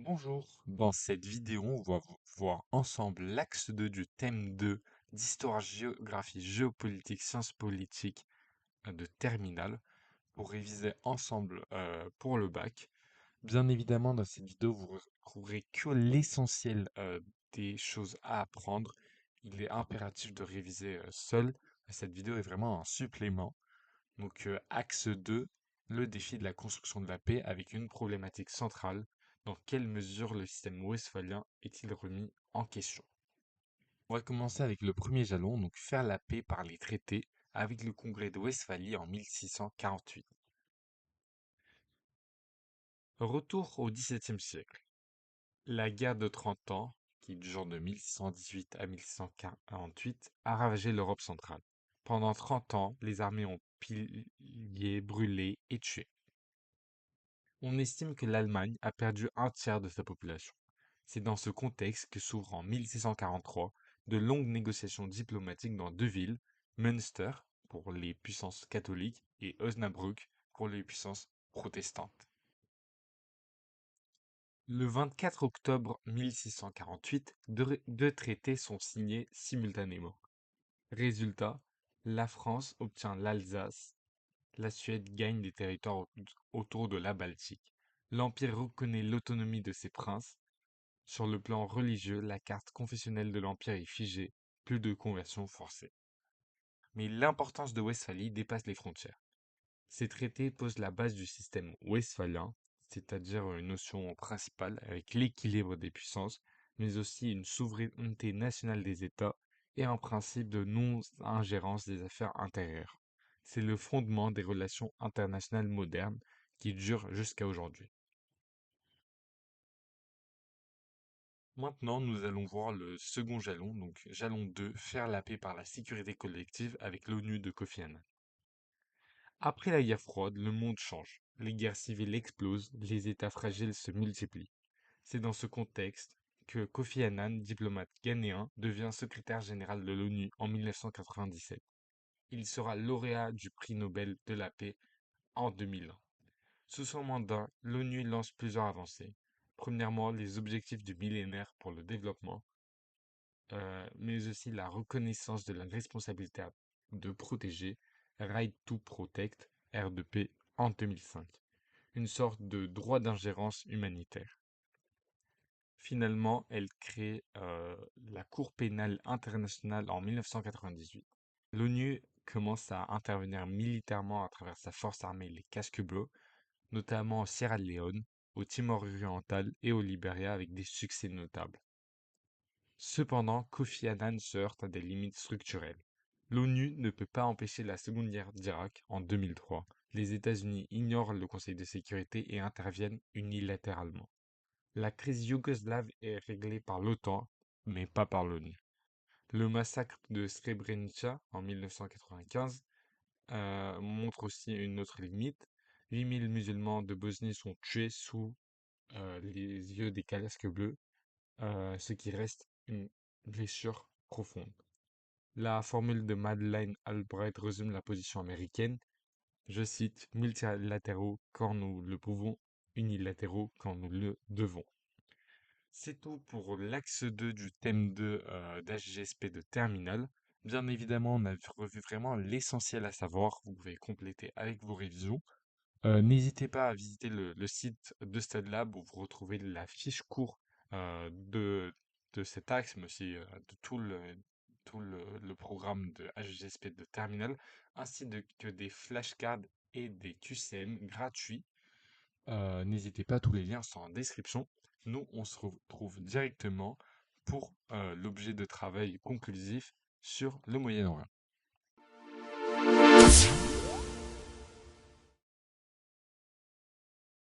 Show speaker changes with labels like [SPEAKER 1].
[SPEAKER 1] Bonjour, dans cette vidéo, on va voir ensemble l'axe 2 du thème 2 d'histoire, géographie, géopolitique, sciences politiques de terminale pour réviser ensemble pour le bac. Bien évidemment, dans cette vidéo, vous ne retrouverez que l'essentiel des choses à apprendre. Il est impératif de réviser seul. Cette vidéo est vraiment un supplément. Donc, axe 2, le défi de la construction de la paix avec une problématique centrale. Dans quelle mesure le système westphalien est-il remis en question? On va commencer avec le premier jalon, donc faire la paix par les traités avec le congrès de Westphalie en 1648. Retour au XVIIe siècle. La guerre de 30 ans, qui dure de 1618 à 1648, a ravagé l'Europe centrale. Pendant 30 ans, les armées ont pillé, brûlé et tué. On estime que l'Allemagne a perdu un tiers de sa population. C'est dans ce contexte que s'ouvrent en 1643 de longues négociations diplomatiques dans deux villes, Münster pour les puissances catholiques et Osnabrück pour les puissances protestantes. Le 24 octobre 1648, deux traités sont signés simultanément. Résultat, la France obtient l'Alsace, la Suède gagne des territoires autour de la Baltique. L'Empire reconnaît l'autonomie de ses princes. Sur le plan religieux, la carte confessionnelle de l'Empire est figée, plus de conversion forcée. Mais l'importance de Westphalie dépasse les frontières. Ces traités posent la base du système westphalien, c'est-à-dire une notion principale avec l'équilibre des puissances, mais aussi une souveraineté nationale des États et un principe de non-ingérence des affaires intérieures. C'est le fondement des relations internationales modernes qui durent jusqu'à aujourd'hui. Maintenant, nous allons voir le second jalon, donc jalon 2, faire la paix par la sécurité collective avec l'ONU de Kofi Annan. Après la guerre froide, le monde change. Les guerres civiles explosent, les États fragiles se multiplient. C'est dans ce contexte que Kofi Annan, diplomate ghanéen, devient secrétaire général de l'ONU en 1997. Il sera lauréat du prix Nobel de la paix en 2001. Sous son mandat, l'ONU lance plusieurs avancées. Premièrement, les objectifs du millénaire pour le développement, mais aussi la reconnaissance de la responsabilité de protéger, Right to Protect, R2P, en 2005, une sorte de droit d'ingérence humanitaire. Finalement, elle crée la Cour pénale internationale en 1998. L'ONU commence à intervenir militairement à travers sa force armée, les Casques Bleus, notamment en Sierra Leone, au Timor oriental et au Libéria avec des succès notables. Cependant, Kofi Annan se heurte à des limites structurelles. L'ONU ne peut pas empêcher la Seconde Guerre d'Irak en 2003. Les États-Unis ignorent le Conseil de sécurité et interviennent unilatéralement. La crise yougoslave est réglée par l'OTAN, mais pas par l'ONU. Le massacre de Srebrenica en 1995 montre aussi une autre limite. 8000 musulmans de Bosnie sont tués sous les yeux des casques bleus, ce qui reste une blessure profonde. La formule de Madeleine Albright résume la position américaine. Je cite, multilatéraux quand nous le pouvons, unilatéraux quand nous le devons. C'est tout pour l'axe 2 du thème 2 d'HGSP de Terminal. Bien évidemment, on a revu vraiment l'essentiel à savoir. Vous pouvez compléter avec vos révisions. N'hésitez pas à visiter le site de StudLab où vous retrouvez la fiche cours de cet axe, mais aussi de tout le programme de HGSP de Terminal, ainsi que des flashcards et des QCM gratuits. N'hésitez pas, tous les liens sont en description. Nous, on se retrouve directement pour l'objet de travail conclusif sur le Moyen-Orient.